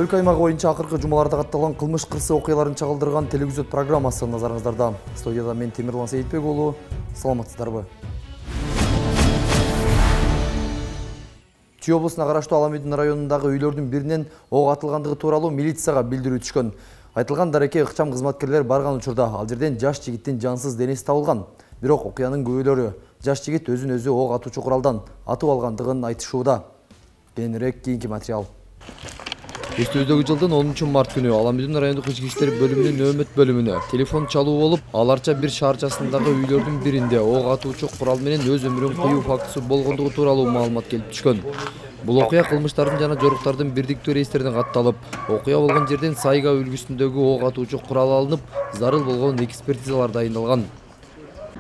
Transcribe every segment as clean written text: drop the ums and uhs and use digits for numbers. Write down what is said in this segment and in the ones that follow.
Өлкө аймагы боюнча акыркы жумаларда катталган кылмыш кырсы окуяларын чагылдырган телевизион программасы назарыңыздарда. Студияда мен Темирлан Сейитбек уулу. Саламатсыздарбы? Чүй облусуна караштуу Аламүйдүн районундагы үйлөрдүн биринен ок атылгандыгы тууралуу милицияга билдирүү түшкөн. Айтылган дарекке ыкчам кызматкерлер барган учурда ал жерден жаш жигиттин жансыз денеси табылган. Бирок окуянын күбөлөрү жаш жигит өзүн өзү ок атуучу куралдан атып алгандыгын айтышууда. Кийинирээк кийинки материал. Өстүбүздөгү жылдын 10 март күнү Аламүйдүн райондук ички иштер бөлүмүнүн нөөмөт бөлүмүнө телефон чалуу болуп, аларча бир шаарчасындагы үйлөрдүн биринде ок атуучу курал менен өз өмүрүн кыюу фактысы болгондугу тууралуу маалымат келип түшкөн. Бул окуя кылмыштардын жана жоруктардын бирдиктүү рейстерине катталып, окуя болгон жерден Сайга үлгүсүндөгү ок атуучу курал алынып, зарыл болгон экспертизалар дайындалган.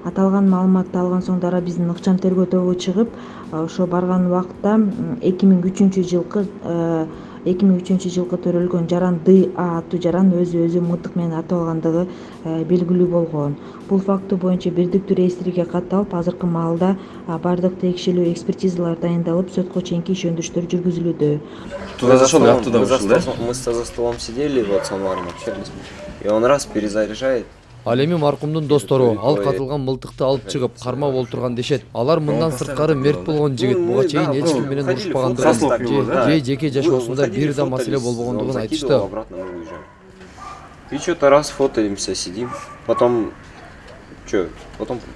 Аталган маалыматты алган соң дара биздин ыкчам тергөө тобу чыгып, ошо барган убакта 2003 жылкы төрөлгөн жаран ДА аттуу жаран өзү мылтык менен атып алгандыгы белгилүү болгон. Бул факты боюнча бирдиктүү рейстриге катталып, азыркы маалда бардык тегишелүү экспертизалар дайындалып, сотко чейинки ишендиштер жүргүзүлүүдө. Туда зашел, я оттуда вышел, да? Мы за столом сидели, вот с Анваром общались, и он раз перезаряжает. Ал эми маркумдун достору ал катылган мылтыкты алып чыгып, кармап олтурган дешет. Алар мындан сырткары мерт болгон жигит буга чейин эч ким менен урушпагандыгын же жеке жашоосунда бир да маселе болбогондугун айтышты. И что-то раз фотоимся, сидим, потом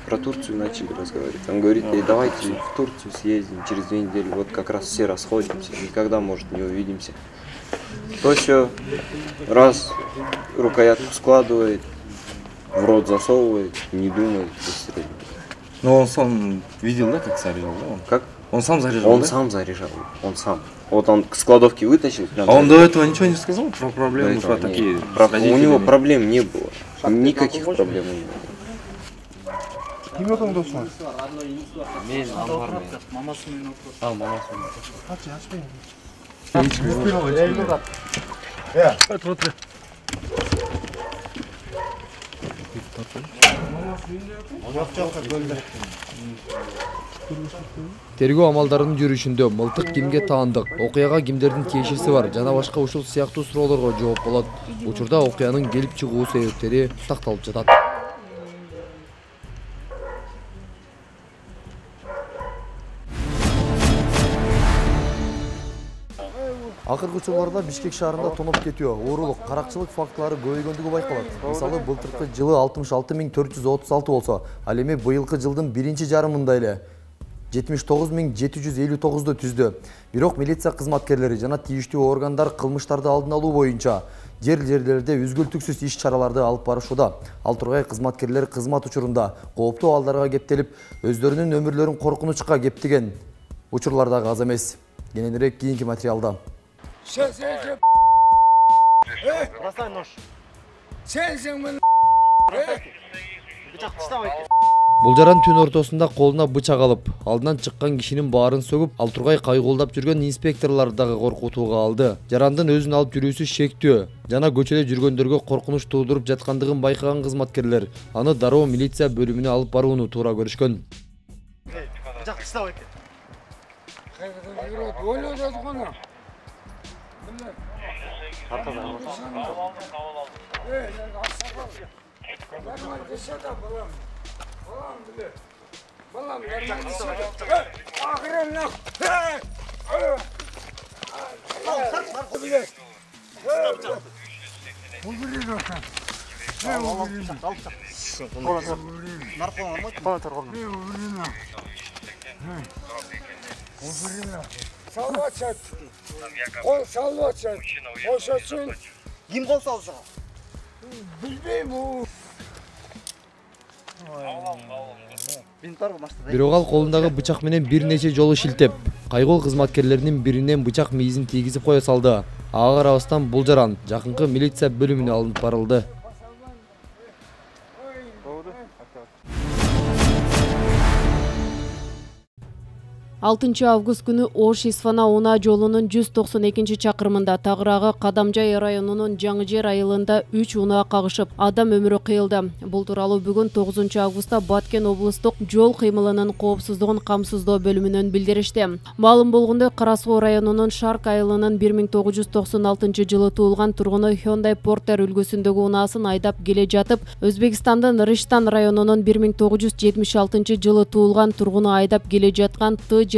про Турцию начали разговаривать. Он говорит: давайте в Турцию съездим через 2 недели, вот как раз все расходимся, никогда, может, не увидимся. То все, раз рукоятку складывает, в рот засовывает, не думает, выстрелит. Но он сам видел, да, как заряжал? Да? Как? Он сам заряжал, Он да? сам заряжал, он сам. Вот он к складовке вытащил. А он до этого ничего не сказал про проблемы, про такие? У него проблем не было. Никаких проблем не было. Ким отоң досуңар? Мен Анвармен. Мамасымен отыр. Мамасымен. Качы, ачпайын. Тергөө амалдарынын жүрүшүндө мылтык кимге таандык, окуяга кимдердин тиешеси бар жана башка ушул сыяктуу суроолорго жооп болот. Учурда окуянын келип чыгуу себептери такталып жатат. Акыркы учурларда Бишкек шаарында тоноп кетүү, уурулук, каракчылык фактылары көбөйгөндүгү байкалат. Мисалы, былтыркы жылы 66436 болсо, ал эми быйылкы жылдын биринчи жарымында эле 79759 түздү. Бирок милиция кызматкерлери жана тийиштүү органдар кылмыштарды алдын алуу боюнча жерлерде үзгүлтүксүз иш чараларды алып барышууда. Ал тургай кызматкерлер кызмат учурунда кооптуу абалдарга кептелип, өздөрүнүн өмүрлөрүн коркунучка кептеген учурлар дагы аз эмес. Кененирээк кийинки материалда. Бросай нож. Сен Бул жаран түн ортосунда колуна бычак алып, алдынан чыккан кишинин баарын сөгүп, ал тургай кайгуулдап жүргөн инспекторлор дагы коркутууга алды. Жарандын өзүн алып жүрүүсү шектүү жана көчөдө жүргөндөргө коркунуч туудуруп жаткандыгын байкаган кызматкерлер аны дароо милиция бөлүмүнө алып барууну туура көрүшкөн. бычак тастабай экен. Салватчат. Он салватчат. Ошосын. Ким кол салса? Билбейм бу. Бирок ал колундагы бычак менен бир нече жолу шилтеп, кайгыл кызматкерлеринин биринен бычак мийизин тийгизип кое салды. Ага карабастан бул жаран жакынкы милиция бөлүмүнө алынып барылды. 6 август күнү Ош-Исфана унаа жолунун 192 чакырымында тагыраагы Кадамжай районунун Жаңы-Жер айылында 3 унаа кагышып, адам өмүрү кыйылды. Бул тууралуу бүгүн 9 августта Баткен облустук жол кыймылынын коопсуздугун камсыздоо бөлүмүнөн билдиришти. Маалым болгондой, Кара Суу районунун Шарк айылынын 1996 жылы туулган тургуну Hyundai Porter үлгүсүндөгү унаасын айдап келе жатып, Өзбекстандын Рыштан районунун 1976 жылы туулган тургуну айдап келе жаткан Т-28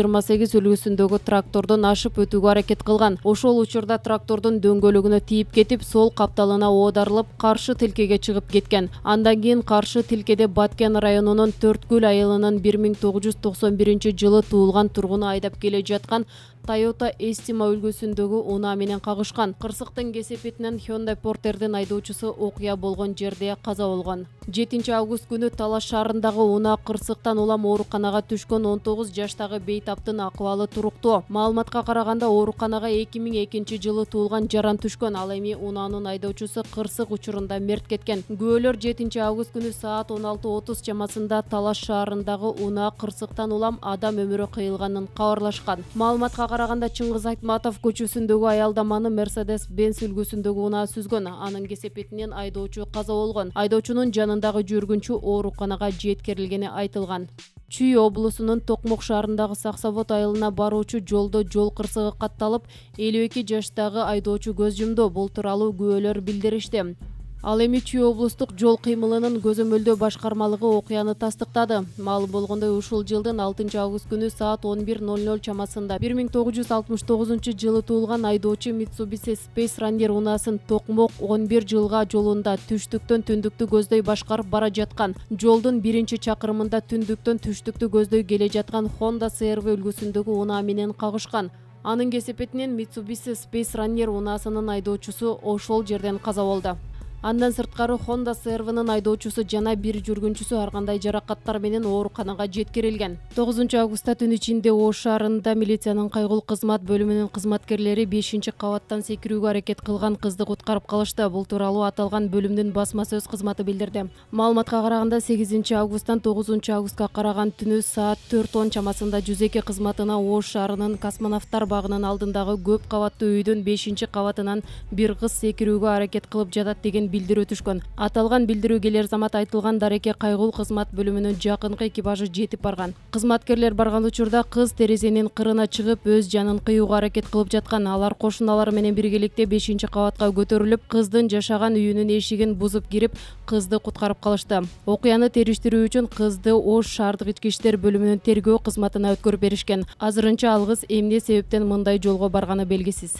үлгүсүндөгү трактордон ашып өтүүгө аракет кылган. Ошол учурда трактордун дөңгөлөгүнө тийип кетип, сол капталына оодарылып, каршы тилкеге чыгып кеткен. Андан кийин каршы тилкеде Баткен районунун Төрткүл айылынын 1991 жылы туулган тургуну айдап келе жаткан Toyota Estima үлгүсүндөгү унаа менен кагышкан. Кырсыктын кесепетинен Hyundai Porterдин айдоочусу окуя болгон жерде каза болгон. 7 август күнү Талаш шаарындагы унаа кырсыктан улам ооруканага түшкөн 19 жаштагы бейтаптын акыбалы туруктуу. Маалыматка караганда, ооруканага 2002 жылы туулган жаран түшкөн. Ал эми унаанын айдоочусу кырсык учурунда мерт кеткен. Күбөлөр 7 август күнү саат 16:30 чамасында Талаш шаарындагы унаа кырсыктан улам адам өмүрү кыйылганын кабарлашкан. Маалыматка караганда, Чыңгыз Айтматов көчөсүндөгү аялдаманы Mercedes-Benz үлгүсүндөгү унаа сүзгөн. Анын кесепетинен айдоочу каза болгон. Айдоочунун жанындагы жүргүнчү ооруканага жеткирилгени айтылган. Чүй облусунун Токмок шаарындагы Саксавод айылына баруучу жолдо жол кырсыгы катталып, 52 жаштагы айдоочу көз жумду. Бул тууралуу күбөлөр билдиришти. Ал эми Чүй облустук жол кыймылынын көзөмөлдөө башкармалыгы окуяны тастыктады. Маалым болгондой, ушул жылдын 6 август күнү саат 11:00 чамасында 1969 жылы туулган айдоочу Mitsubishi Space Runner унаасын Токмок 11 жылга жолунда түштүктөн түндүктү көздөй башкарып бара жаткан. Жолдун 1-чакырымында түндүктөн түштүктү көздөй келе жаткан Honda CR-V үлгүсүндөгү унаа менен кагышкан. Анын кесепетинен Mitsubishi Space Runner унаасынын айдоочусу ошол жерден каза болду. Андан сырткары Honda CR-нын айдоочусу жана бир жүргүнчүсү ар кандай жаракаттар менен ооруканага жеткирилген. 9 августта түн ичинде Ош шаарында милициянын кайгыл кызмат бөлүмүнүн кызматкерлери 5-кабаттан секирүүгө аракет кылган кызды куткарып калышты. Бул тууралуу аталган бөлүмдүн басма сөз кызматы билдирди. Маалыматка караганда, 8 августтан 9 августка караган түнү саат 4:10 чамасында жүзеки кызматына Ош шаарынын Космонавттар багынын алдындагы көп кабаттуу үйдүн 5-кабатынан бир кыз секирүүгө аракет кылып жатат деген билдирүү түшкөн. Аталган билдирүү келер замат айтылган дареке кайгыл кызмат бөлүмүнүн жакынкы экипажы жетип барган. Кызматкерлер барган учурда кыз терезенин кырына чыгып, өз жанын кыюуга аракет кылып жаткан. Алар кошуналары менен биргеликте 5-кабатка көтөрүлүп, кыздын жашаган үйүнүн эшигин бузуп кирип, кызды куткарып калышты. Окуяны териштирүү үчүн кызды Ош шаардык ички иштер бөлүмүнүн тергөө кызматына өткөрүп беришкен. Азырынча ал кыз эмне себептен мындай жолго барганы белгисиз.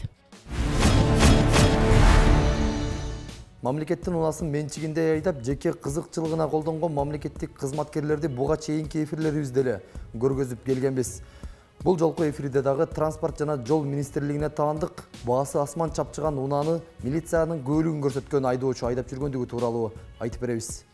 Мамлекеттин унаасын менчигинде айдап, жеке кызыкчылыгына колдонгон мамлекеттик кызматкерлерди буга чейинки эфирлерибизде эле көргөзүп келгенбиз. Бул жолку эфирде дагы транспорт жана жол министрлигине таандык. Баасы асман чапчыган унааны милициянын көөлүгүн көрсөткөн айдоочу айдап жүргөндүгү тууралуу айтып беребиз.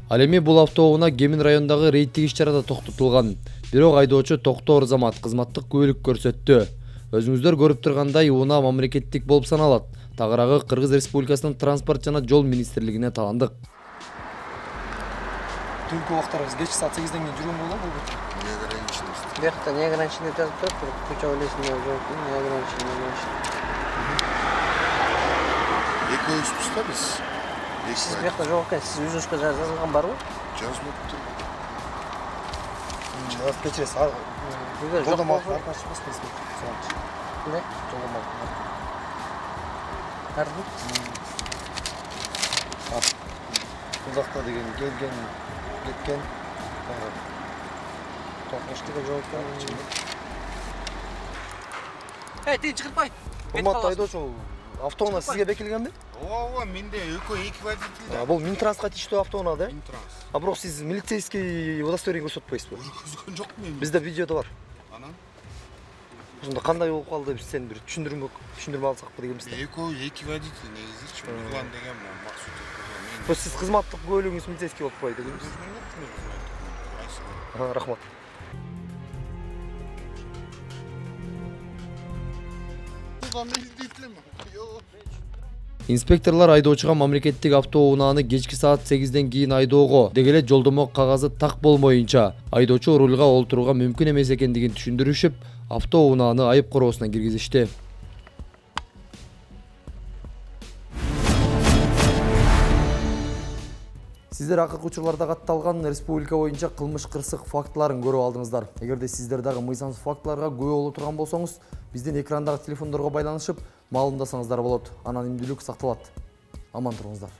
Ал эми бул автоунаа Кемин районундагы рейдтик иш-чарада токтотулган. Бирок айдоочу токтоор замат кызматтык күбөлүк көрсөттү. Өзүңүздөр көрүп тургандай, унаа мамлекеттик болуп саналат. Тагыраагы Кыргыз Республикасынын транспорт жана жол министрлигине таандык. Түнкү убактарыбыз кечки саат 8ден кийин жүргөн болобу бул? Не ограничено. Бияқта не ограничено жазып турат, көчө өлесинде жок, не ограничено. Экөөбүзбүз да биз. Сиз бияқта жок экен, сиз өзүңүзгө жазылган барбы? Жазылыптыр. Жазып кечиресиз. Жолдомо аркачыбыз биз. Не? Жолдомо. Арды? Узакта деген келген, кеткен. Токмоштуга жооп берчү. Тин чыгыртпай. Урматтуу айдоочу, автоунаа сизге бекилгенби? Ооба, менде эки водитель. Бул Минтрансга тийиштүү автоунаа да? Минтранс. А бирок сиз милицейский удостоверение көрсөтпөйсүзбү? Көргөзгөн жок мен. Бизде видеодо бар. Анан Ошондо кандай болуп калды, биз сени бир түшүндүрмө алсакпы дегенбиз да. эки водитель негизичи. Улан деген максут. Сиз кызматтык күбөлүгүңүз милицейский болуп койду дегенбиз. Рахмат. Инспекторлар айдоочуга мамлекеттик автоунааны кечки саат 8ден кийин айдоого деги эле жолдомо кагазы так болмоюнча айдоочу рулга олтурууга мүмкүн эмес экендигин түшүндүрүшүп, автоунааны айып короосуна киргизишти. Сиздер акыркы учурларда катталган республика боюнча кылмыш кырсык фактыларын көрүп алдыңыздар. Эгерде сиздер дагы мыйзамсыз фактыларга күбө боло турган болсоңуз, биздин экрандагы телефондорго байланышып, маалымдасаңыздар болот. Анонимдүүлүк сакталат. Аман туруңуздар.